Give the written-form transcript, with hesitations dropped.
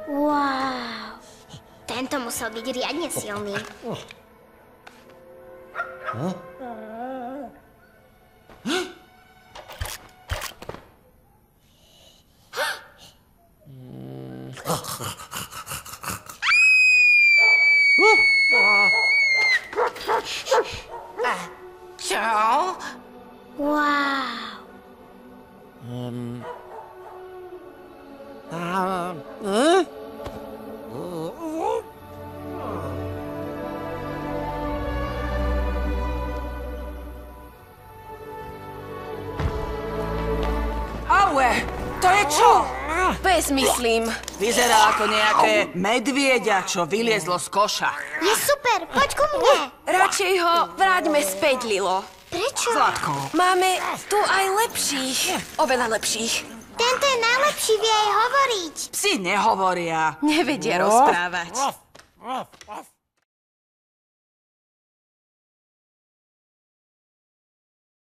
Wow. Tento musel byť riadne silný. Čo? Wow. Aue, to je čo? Pes, myslím. Vyzerá ako nejaké medvieďa, čo vyliezlo z koša. Je super, poď ku mne. Radšej ho vráťme späť, Lilo. Prečo? Zlatko. Máme tu aj lepších. Oveľa lepších. Tento je najlepší, vie aj hovoriť. Psi nehovoria. Nevedia rozprávať. Ruff, ruff.